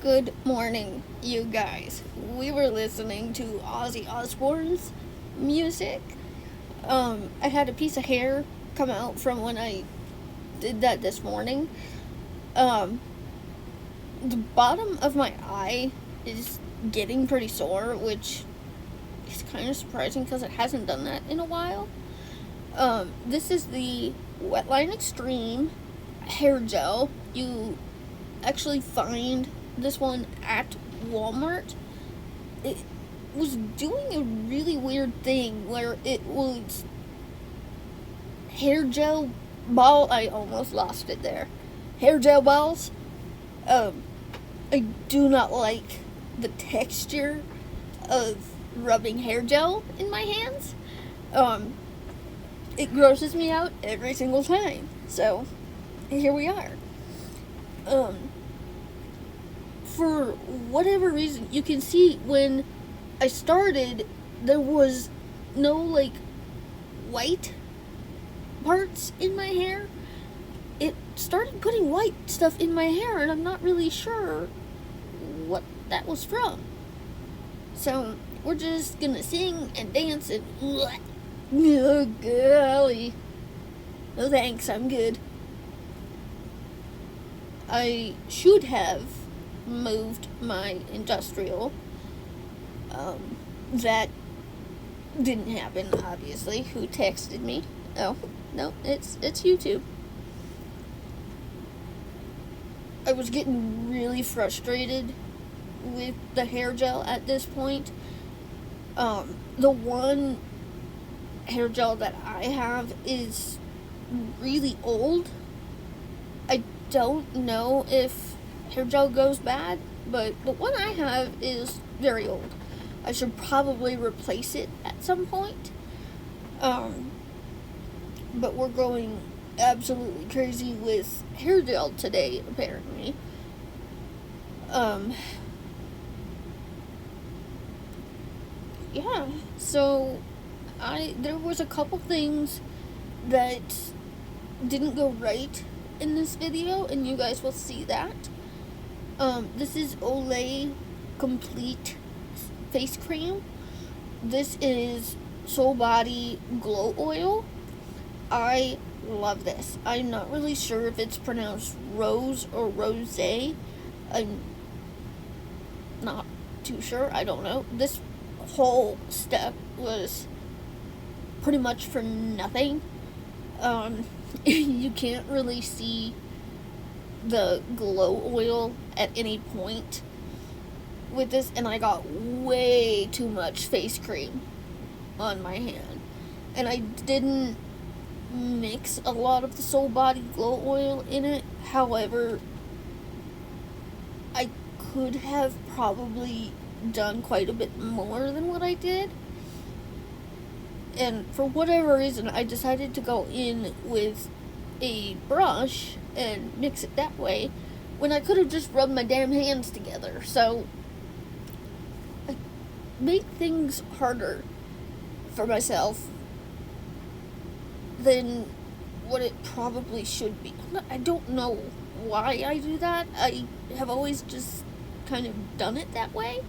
Good morning, you guys. We were listening to Ozzy Osbourne's music. I had a piece of hair come out from when I did that this morning. Um, the bottom of my eye is getting pretty sore, which is kind of surprising because it hasn't done that in a while. This is the Wetline Extreme hair gel. You actually find this one at Walmart. It was doing a really weird thing where it was hair gel ball. I almost lost it there. Hair gel balls. Um, I do not like the texture of rubbing hair gel in my hands. Um, it grosses me out every single time. So, here we are. Um, for whatever reason, you can see when I started, there was no, white parts in my hair. It started putting white stuff in my hair, and I'm not really sure what that was from. So, we're just gonna sing and dance and... Oh, golly. No thanks, I'm good. I should have moved my industrial. That didn't happen, obviously. Who texted me? Oh, no, it's YouTube. I was getting really frustrated with the hair gel at this point. The one hair gel that I have is really old. I don't know if hair gel goes bad, but the one I have is very old. I should probably replace it at some point. But we're going absolutely crazy with hair gel today, apparently. Yeah, so there was a couple things that didn't go right in this video, and you guys will see that. This is Olay Complete Face Cream. This is Soul Body Glow Oil. I love this. I'm not really sure if it's pronounced rose or rosé. I'm not too sure. I don't know. This whole step was pretty much for nothing. You can't really see the glow oil at any point with this, and I got way too much face cream on my hand, and I didn't mix a lot of the Soul Body Glow Oil in it. However, I could have probably done quite a bit more than what I did, and for whatever reason I decided to go in with a brush and mix it that way when I could have just rubbed my damn hands together. So I made things harder for myself than what it probably should be. I don't know why I do that. I have always just kind of done it that way.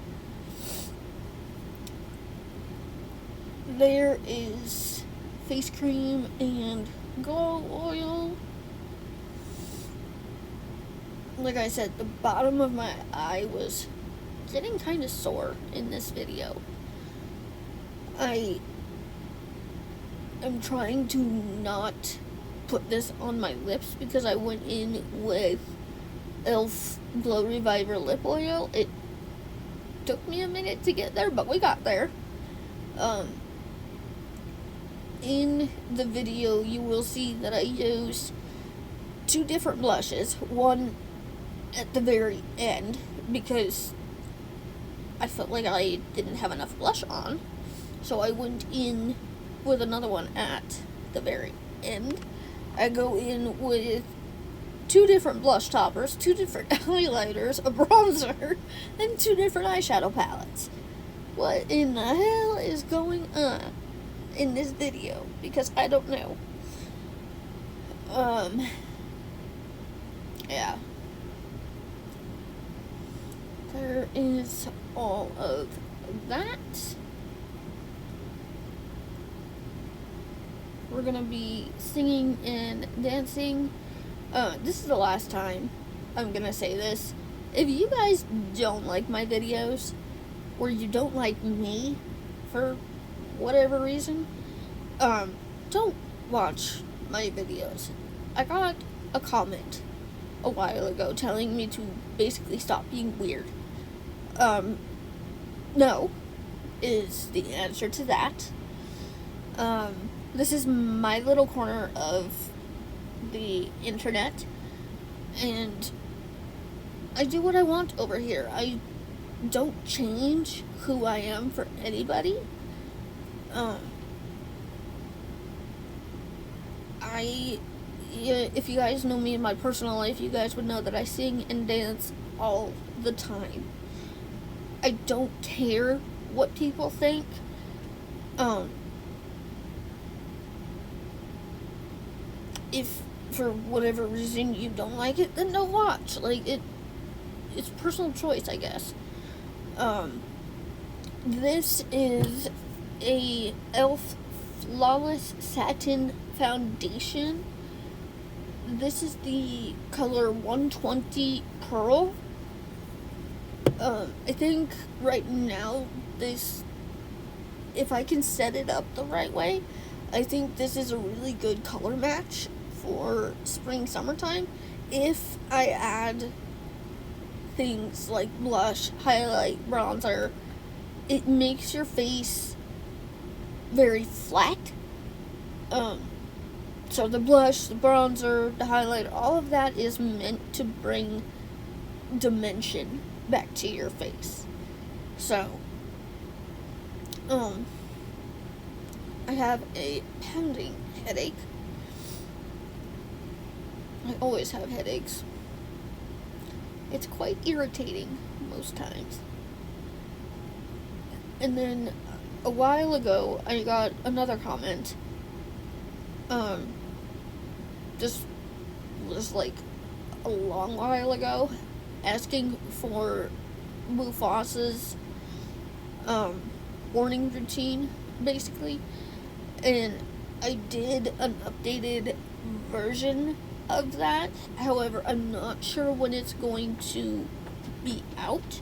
There is face cream and glow oil. Like I said, the bottom of my eye was getting kind of sore in this video. I am trying to not put this on my lips because I went in with e.l.f. Glow Reviver lip oil. It took me a minute to get there, but we got there. In the video, you will see that I used two different blushes. One at the very end because I felt like I didn't have enough blush on. So I went in with another one at the very end. I go in with two different blush toppers, two different highlighters, a bronzer, and two different eyeshadow palettes. What in the hell is going on in this video? Because I don't know. Yeah. there is all of that. We're gonna be singing and dancing. This is the last time I'm gonna say this. If you guys don't like my videos, or you don't like me for whatever reason, don't watch my videos. I got a comment a while ago telling me to basically stop being weird. No is the answer to that. This is my little corner of the internet, and I do what I want over here. I don't change who I am for anybody. If you guys know me in my personal life, you guys would know that I sing and dance all the time. I don't care what people think. If for whatever reason you don't like it, then don't watch. It's personal choice, I guess. This is a e.l.f. Flawless Satin Foundation. This is the color 120 Pearl. I think right now if I can set it up the right way, I think this is a really good color match for spring, summertime. If I add things like blush, highlight, bronzer, it makes your face very flat. So the blush, the bronzer, the highlight, all of that is meant to bring dimension back to your face. So, I have a pounding headache. I always have headaches. It's quite irritating most times. And then a while ago, I got another comment. Just like a long while ago, asking for Mufasa's morning routine, basically. And I did an updated version of that. However, I'm not sure when it's going to be out.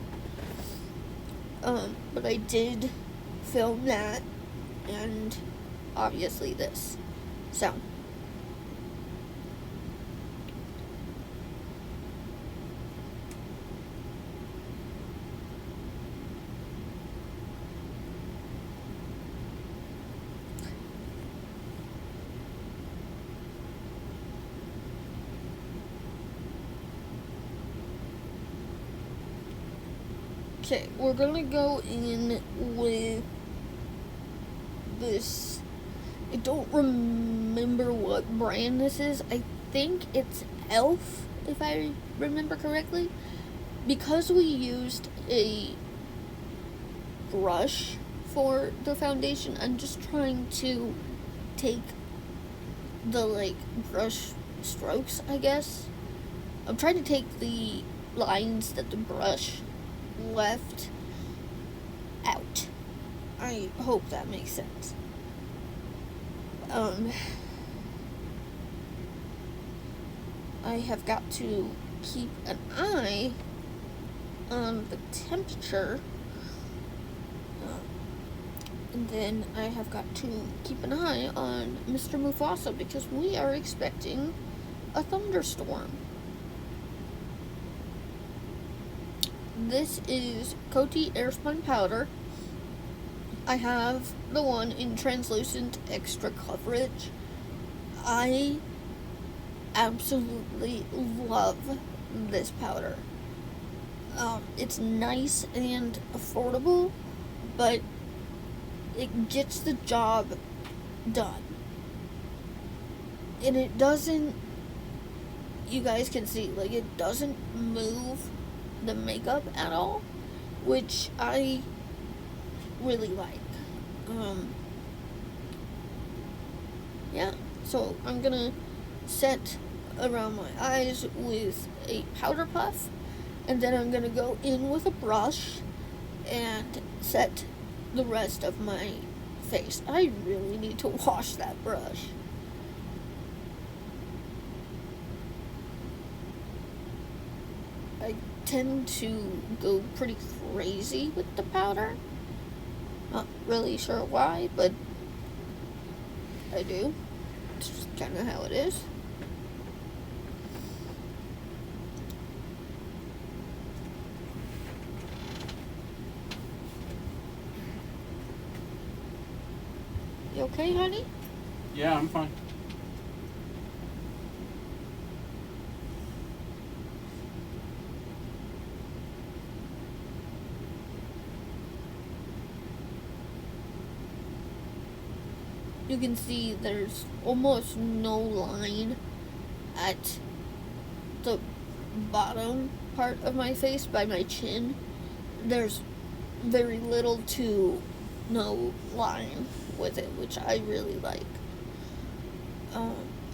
But I did film that, and obviously this. So, okay, we're gonna go in with this. I don't remember what brand this is. I think it's e.l.f., if I remember correctly. Because we used a brush for the foundation, I'm just trying to take the, brush strokes, I guess. I'm trying to take the lines that the brush left out. I hope that makes sense. I have got to keep an eye on the temperature, and then I have got to keep an eye on Mr. Mufasa, because we are expecting a thunderstorm. This is Coty Airspun Powder. I have the one in translucent extra coverage. I absolutely love this powder. It's nice and affordable, but it gets the job done. And it doesn't, you guys can see, it doesn't move the makeup at all, which I really like. Yeah, so I'm gonna set around my eyes with a powder puff, And then I'm gonna go in with a brush and set the rest of my face. I really need to wash that brush. I tend to go pretty crazy with the powder. Not really sure why, but I do. It's just kind of how it is. You okay, honey? Yeah, I'm fine. You can see there's almost no line at the bottom part of my face by my chin. There's very little to no line with it, which I really like.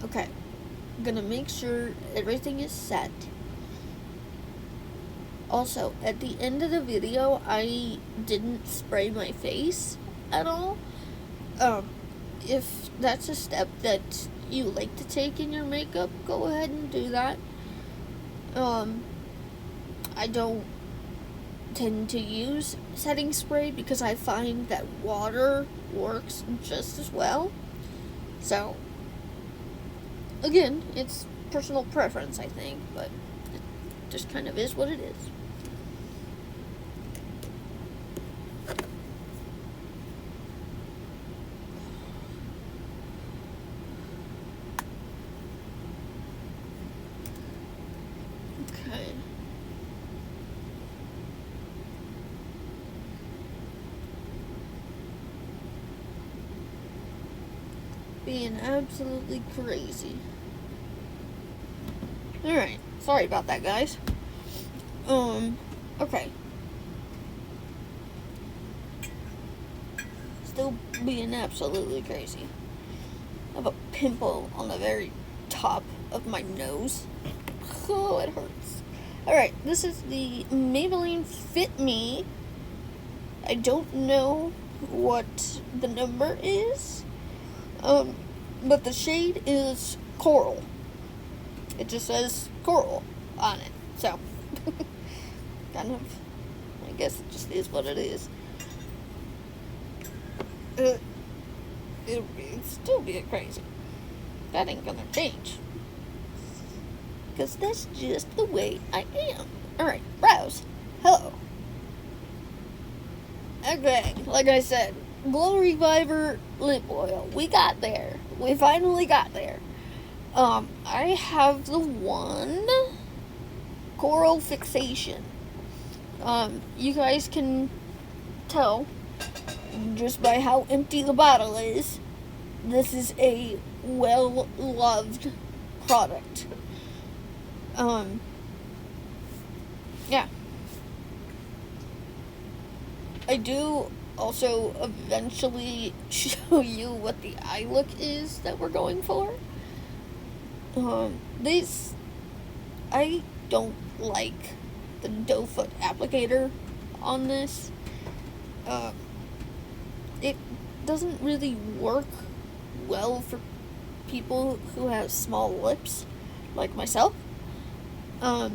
Okay. I'm gonna make sure everything is set. Also, at the end of the video, I didn't spray my face at all. If that's a step that you like to take in your makeup, go ahead and do that. I don't tend to use setting spray because I find that water works just as well. So, again, it's personal preference, I think, but it just kind of is what it is. Okay. Being absolutely crazy. Alright, sorry about that, guys. Okay. Still being absolutely crazy. I have a pimple on the very top of my nose. Oh, it hurts. Alright, this is the Maybelline Fit Me. I don't know what the number is. But the shade is Coral. It just says Coral on it. So, kind of, I guess it just is what it is. It'd still be crazy. That ain't gonna change. Because that's just the way I am. Alright, brows. Hello. Okay, like I said, Glow Reviver lip oil. We got there. We finally got there. I have the one Coral Fixation. You guys can tell just by how empty the bottle is. This is a well-loved product. Yeah. I do also eventually show you what the eye look is that we're going for. I don't like the doe foot applicator on this. It doesn't really work well for people who have small lips, like myself. I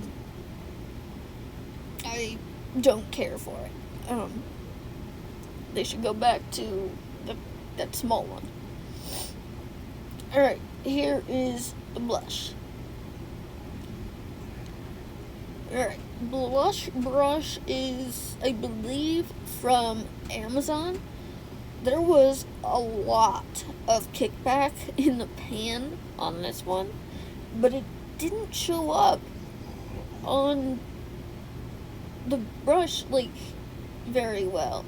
don't care for it. They should go back to that small one. Alright, here is the blush. Alright, blush brush is, I believe, from Amazon. There was a lot of kickback in the pan on this one, but it didn't show up on the brush, like, very well.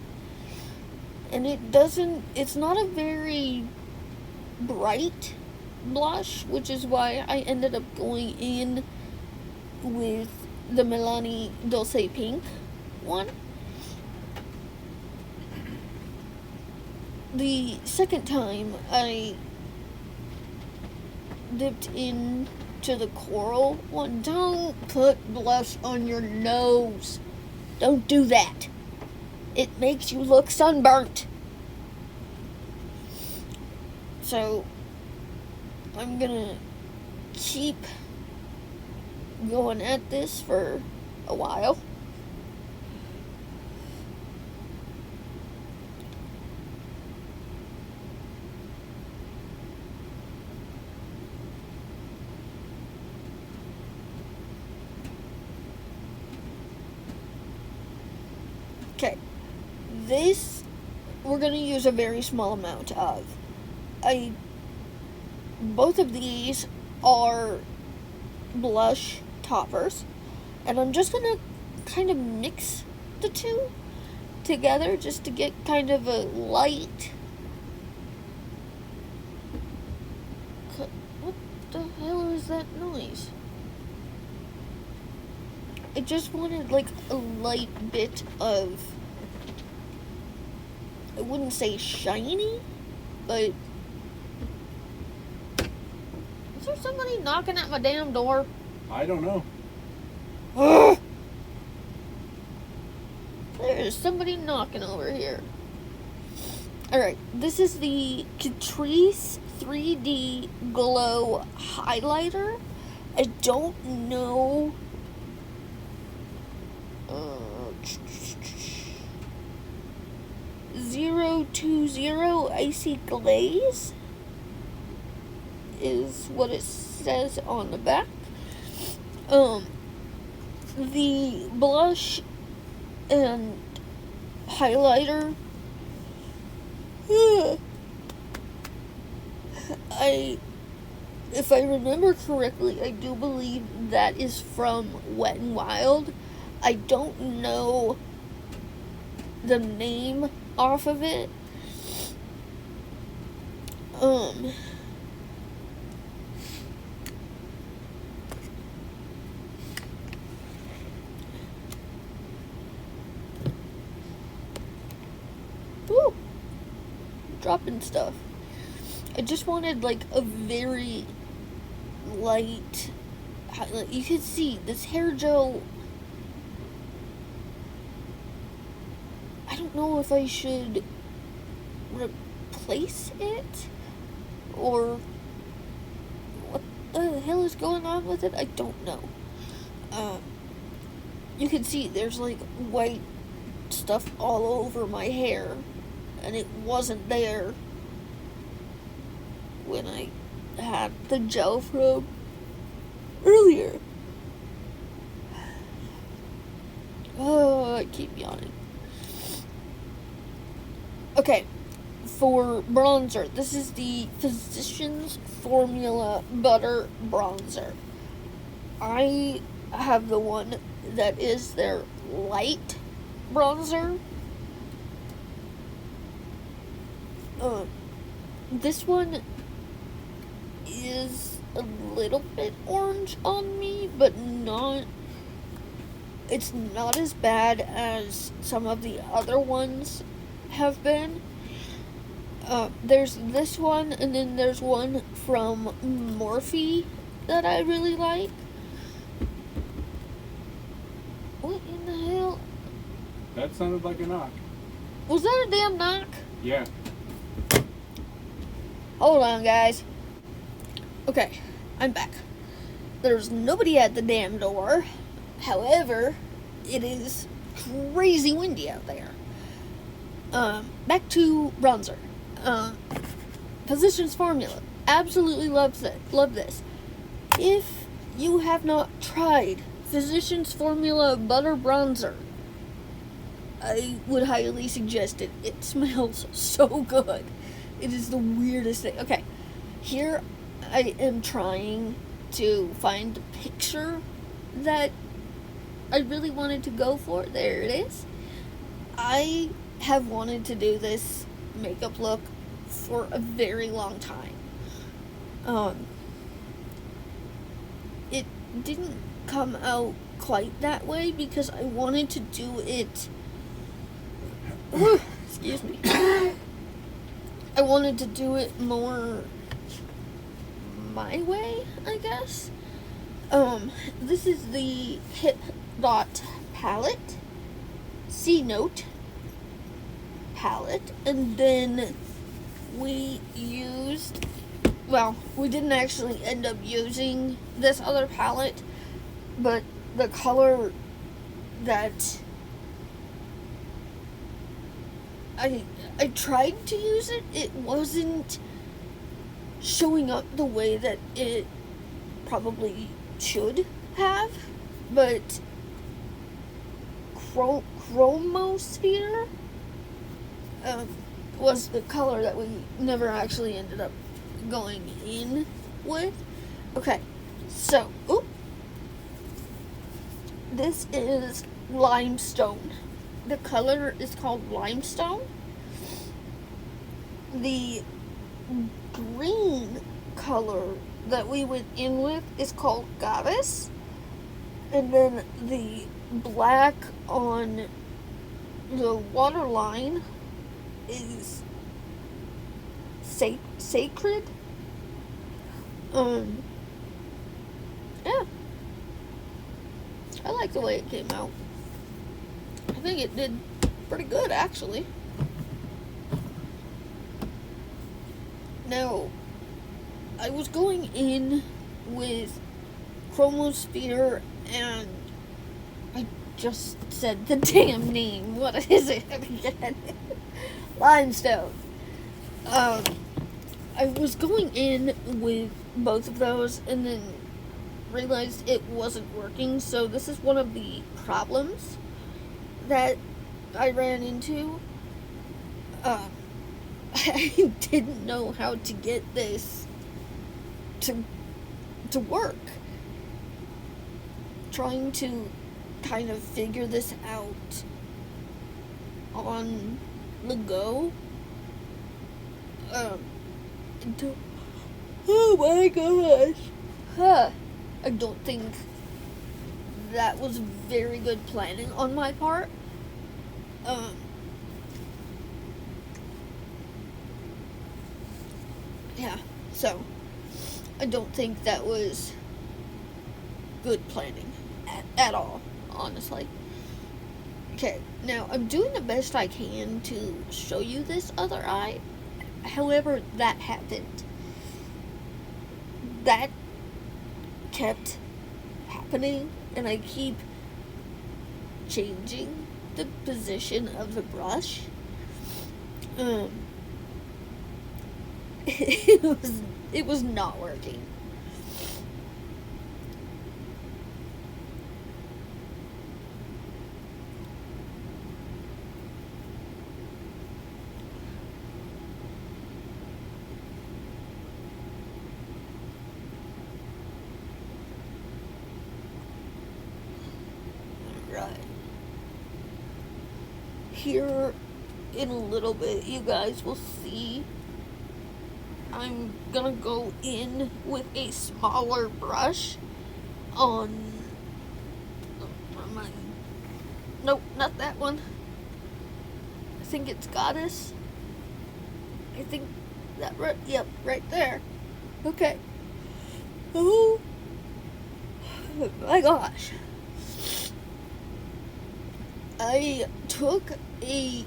And it's not a very bright blush, which is why I ended up going in with the Milani Dolce Pink one. The second time I dipped in to the coral one. Don't put blush on your nose. Don't do that. It makes you look sunburnt. So, I'm gonna keep going at this for a while. Okay, this we're gonna use a very small amount of. Both of these are blush toppers, and I'm just gonna kind of mix the two together just to get kind of a light. What the hell is that noise? I just wanted like a light bit of, I wouldn't say shiny, but is there somebody knocking at my damn door? I don't know. Ugh. There's somebody knocking over here. Alright, this is the Catrice 3D Glow Highlighter. I don't know. 020 Icy Glaze is what it says on the back. The blush and highlighter, if I remember correctly, I do believe that is from Wet n Wild. I don't know the name off of it. Woo! Dropping stuff. I just wanted like a very light highlight. You can see this hair gel. I don't know if I should replace it or what the hell is going on with it. I don't know. You can see there's like white stuff all over my hair, and it wasn't there when I had the gel from earlier. Oh, I keep yawning. Okay, for bronzer, this is the Physicians Formula Butter Bronzer. I have the one that is their light bronzer. This one is a little bit orange on me, but it's not as bad as some of the other ones have been. There's this one, and then there's one from Morphe that I really like. What in the hell? That sounded like a knock. Was that a damn knock? Yeah. Hold on, guys. Okay, I'm back. There's nobody at the damn door. However, it is crazy windy out there. Back to bronzer. Physicians Formula. Absolutely love this. If you have not tried Physicians Formula Butter Bronzer, I would highly suggest it. It smells so good. It is the weirdest thing. Okay, here I am trying to find the picture that I really wanted to go for. There it is. I have wanted to do this makeup look for a very long time. It didn't come out quite that way because I wanted to do it. Excuse me. I wanted to do it more my way, I guess. This is the Hip Dot palette, C Note palette, and then we used, well, we didn't actually end up using this other palette, but the color that I tried to use it wasn't showing up the way that it probably should have, but Chromosphere was the color that we never actually ended up going in with. Okay, so, this is Limestone. The color is called Limestone. The green color that we went in with is called Goddess. And then the black on the waterline is Sacred. Yeah. I like the way it came out. I think it did pretty good, actually. Now, I was going in with Chromosphere, and I just said the damn name. What is it again? Limestone. I was going in with both of those, and then realized it wasn't working, so this is one of the problems that I ran into. I didn't know how to get this to work. Trying to kind of figure this out on the go. Oh my gosh. I don't think that was very good planning on my part. Yeah, so I don't think that was good planning at all, honestly. Okay, now I'm doing the best I can to show you this other eye. However, that happened. That kept happening, and I keep changing the position of the brush. It was not working. Right. Here in a little bit, you guys will see I'm gonna go in with a smaller brush on, nope, not that one. I think it's Goddess. I think that right, yep, right there. Okay. Oh my gosh. I took a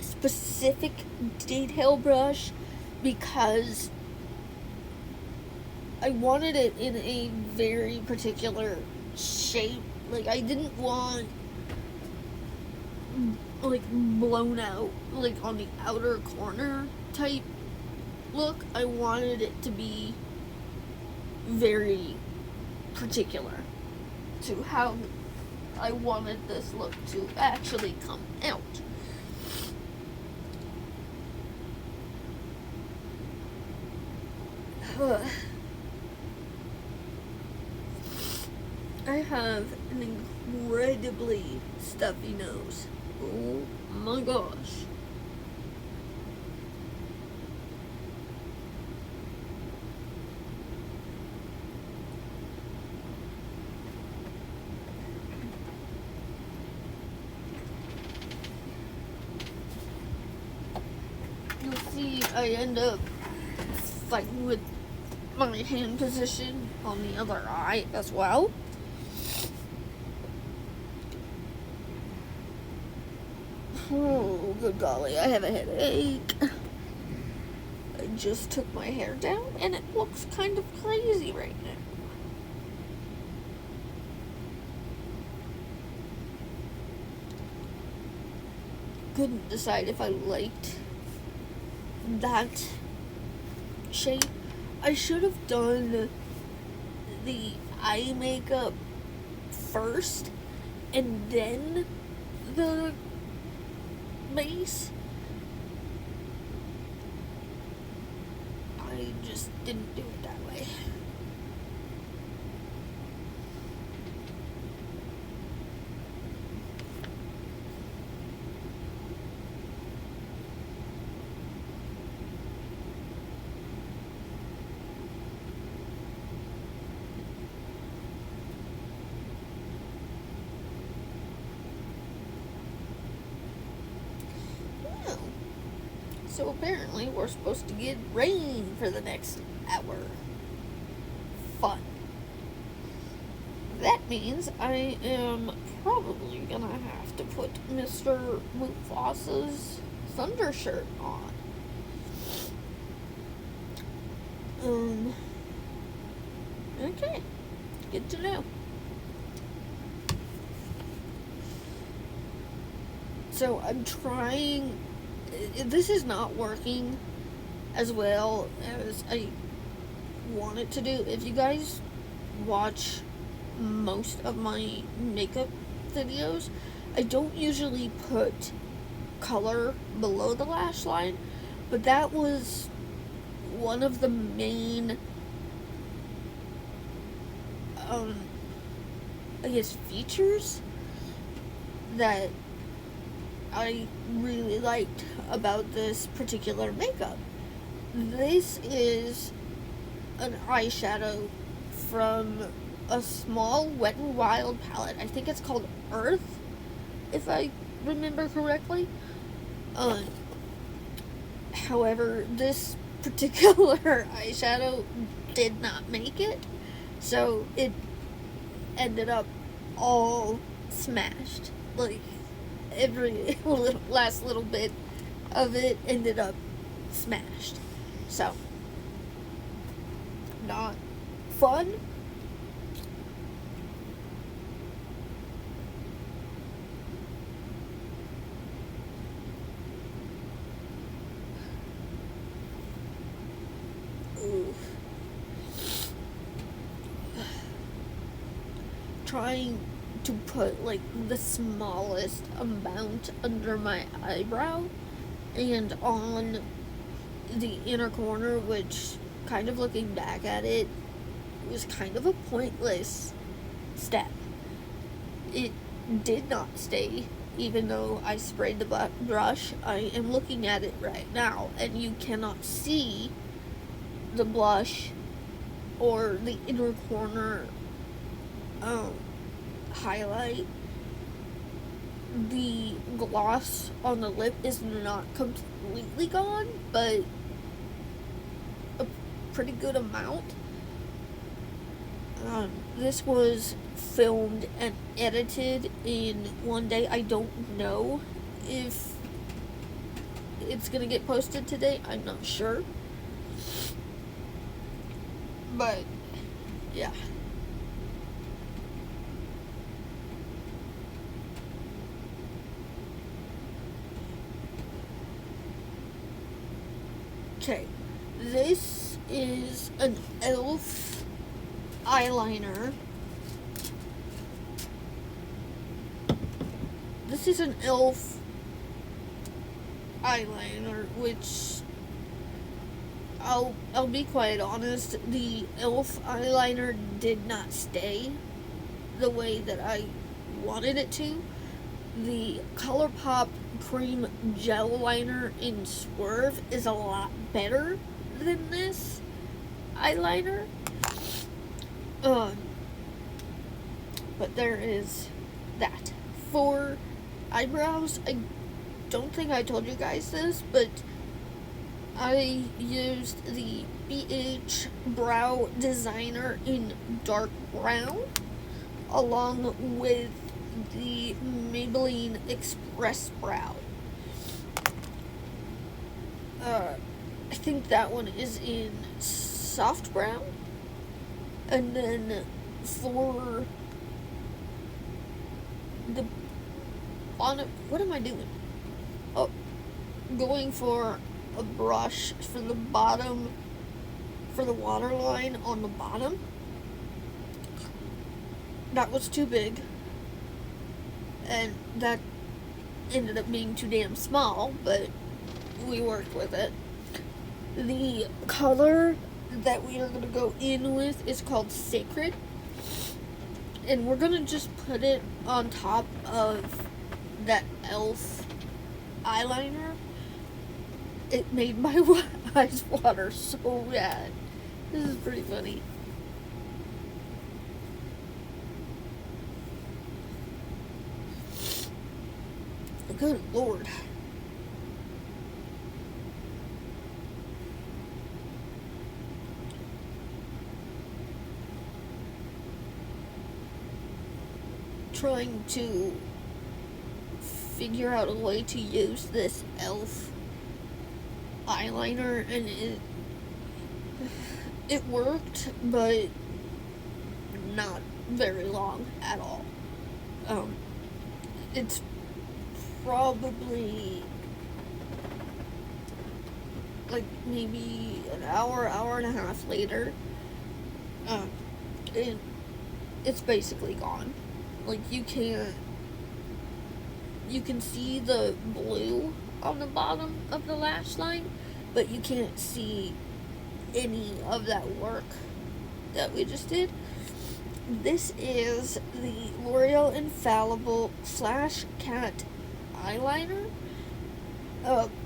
specific detail brush because I wanted it in a very particular shape. Like, I didn't want, like, blown out, like, on the outer corner type look. I wanted it to be very particular to how I wanted this look to actually come out. I have an incredibly stuffy nose. Oh my gosh. You'll see I end up fighting with my hand position on the other eye as well. Oh, good golly, I have a headache. I just took my hair down and it looks kind of crazy right now. Couldn't decide if I liked that shape. I should have done the eye makeup first and then the base. I just didn't do it that way. So apparently we're supposed to get rain for the next hour. Fun. That means I am probably gonna have to put Mr. Mufasa's thunder shirt on. Okay. Good to know. So I'm trying. This is not working as well as I want it to do. If you guys watch most of my makeup videos, I don't usually put color below the lash line, but that was one of the main I guess features that I really liked about this particular makeup. This is an eyeshadow from a small Wet n Wild palette. I think it's called Earth, if I remember correctly. However, this particular eyeshadow did not make it, so it ended up all smashed. Like, every last little bit of it ended up smashed. So, not fun. Ooh. Trying to put like the smallest amount under my eyebrow and on the inner corner, which, kind of looking back at it, was kind of a pointless step. It did not stay, even though I sprayed the brush. I am looking at it right now, and you cannot see the blush or the inner corner highlight. The gloss on the lip is not completely gone, but a pretty good amount. This was filmed and edited in one day. I don't know if it's gonna get posted today. I'm not sure. But, yeah. Okay, this is an e.l.f. eyeliner. This is an e.l.f. eyeliner, which I'll be quite honest, the e.l.f. eyeliner did not stay the way that I wanted it to. The ColourPop cream gel liner in Swerve is a lot better than this eyeliner. But there is that. For eyebrows, I don't think I told you guys this, but I used the BH Brow Designer in dark brown, along with the Maybelline Express Brow. I think that one is in soft brown. And then for the bottom, what am I doing? Oh, going for a brush for the bottom, for the waterline on the bottom. That was too big, and that ended up being too damn small, but we worked with it. The color that we are going to go in with is called Sacred, and we're going to just put it on top of that e.l.f. eyeliner. It made my eyes water so bad. This is pretty funny. Good Lord. Trying to figure out a way to use this e.l.f. eyeliner, and it worked, but not very long at all. It's probably like maybe an hour and a half later, and it's basically gone. Like, you can see the blue on the bottom of the lash line, but you can't see any of that work that we just did. This is the L'Oreal Infallible Flash Cat eyeliner.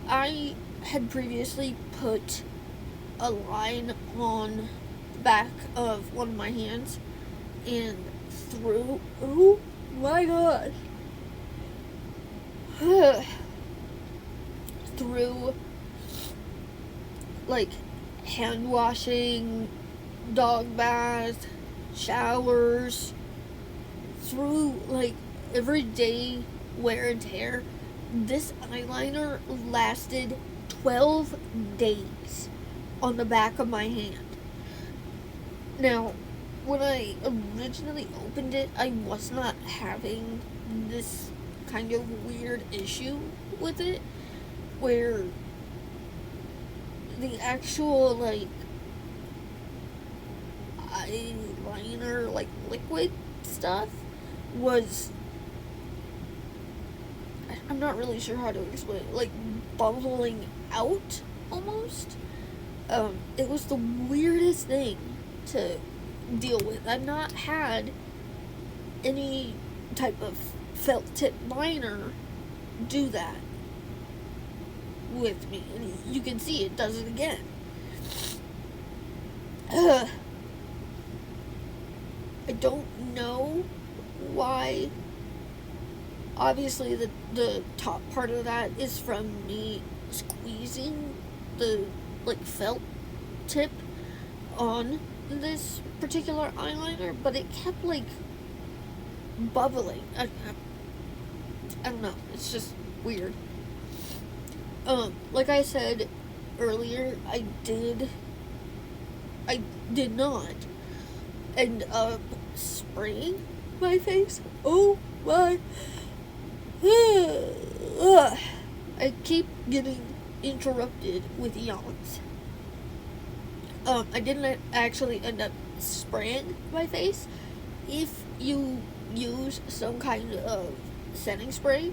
I had previously put a line on the back of one of my hands and through, oh my gosh, through like hand washing, dog bath, showers, through like everyday wear and tear, this eyeliner lasted 12 days on the back of my hand. Now, when I originally opened it, I was not having this kind of weird issue with it, where the actual, like, eyeliner, like, liquid stuff was, I'm not really sure how to explain it, like, bubbling out, almost. It was the weirdest thing to deal with. I've not had any type of felt tip liner do that with me, and you can see it does it again. I don't know why. Obviously the top part of that is from me squeezing the like felt tip on this particular eyeliner, but it kept like bubbling. I don't know, it's just weird. Like I said earlier, I did not end up spraying my face. Oh my. I keep getting interrupted with yawns. I didn't actually end up spraying my face. If you use some kind of setting spray,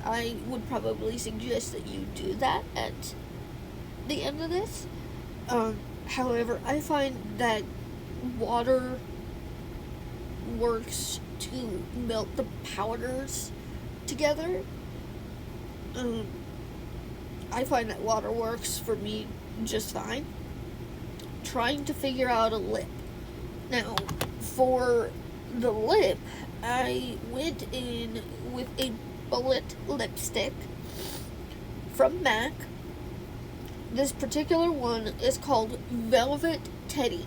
I would probably suggest that you do that at the end of this. However, I find that water works to melt the powders together. I find that water works for me just fine. Trying to figure out a lip. Now, for the lip, I went in with a bullet lipstick from MAC. This particular one is called Velvet Teddy.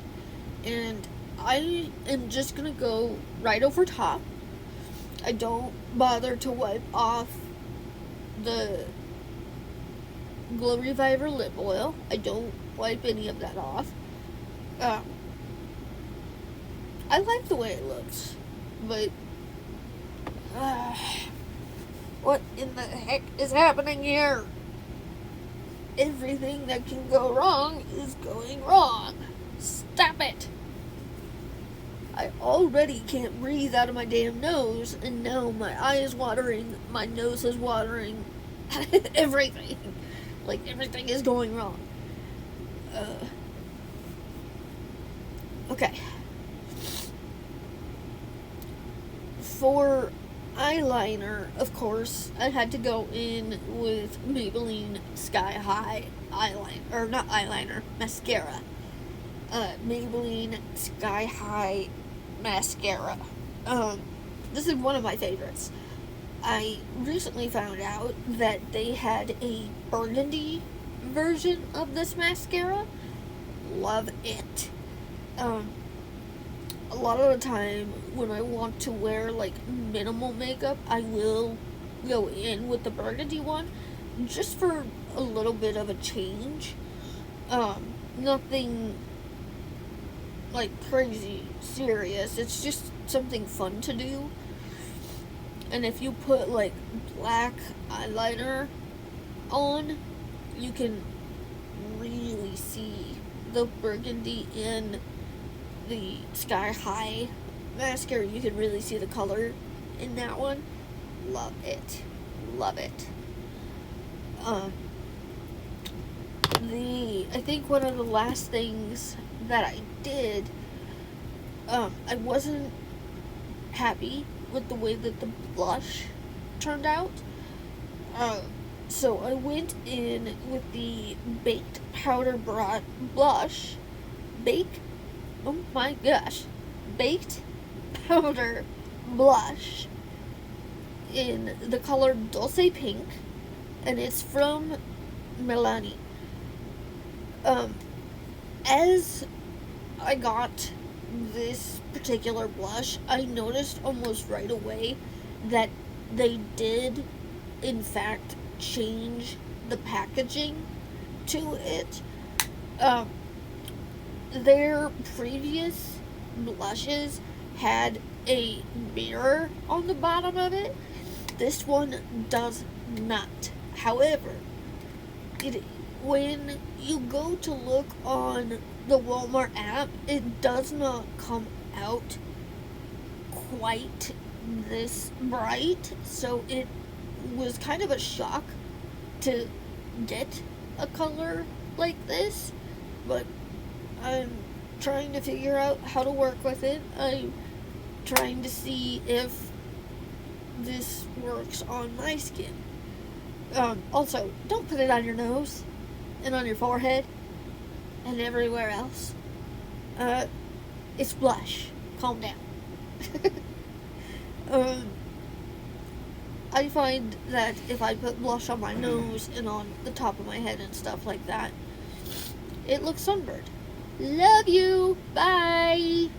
And I am just going to go right over top. I don't bother to wipe off the Glow Reviver lip oil. I don't wipe any of that off. I like the way it looks, but what in the heck is happening here? Everything that can go wrong is going wrong. Stop it! I already can't breathe out of my damn nose, and now my eye is watering, my nose is watering, everything. Like, everything is going wrong. Okay. For eyeliner, of course, I had to go in with Maybelline Sky High eyeliner, or not eyeliner, mascara. Maybelline Sky High mascara. This is one of my favorites. I recently found out that they had a burgundy version of this mascara. Love it. A lot of the time when I want to wear like minimal makeup, I will go in with the burgundy one just for a little bit of a change. Nothing like crazy serious. It's just something fun to do. And if you put like black eyeliner on, you can really see the burgundy in the Sky High mascara. You can really see the color in that one. Love it. Love it. I think one of the last things that I did, I wasn't happy with the way that the blush turned out. So I went in with the Baked Powder Blush. Oh my gosh. Baked Powder Blush in the color Dulce Pink. And it's from Milani. As I got this particular blush, I noticed almost right away that they did, in fact, change the packaging to it. Their previous blushes had a mirror on the bottom of it. This one does not. However, when you go to look on the Walmart app, it does not come out quite this bright, so it was kind of a shock to get a color like this, but I'm trying to figure out how to work with it. I'm trying to see if this works on my skin. Also, don't put it on your nose and on your forehead and everywhere else. It's blush. Calm down. I find that if I put blush on my nose and on the top of my head and stuff like that, it looks sunburned. Love you. Bye.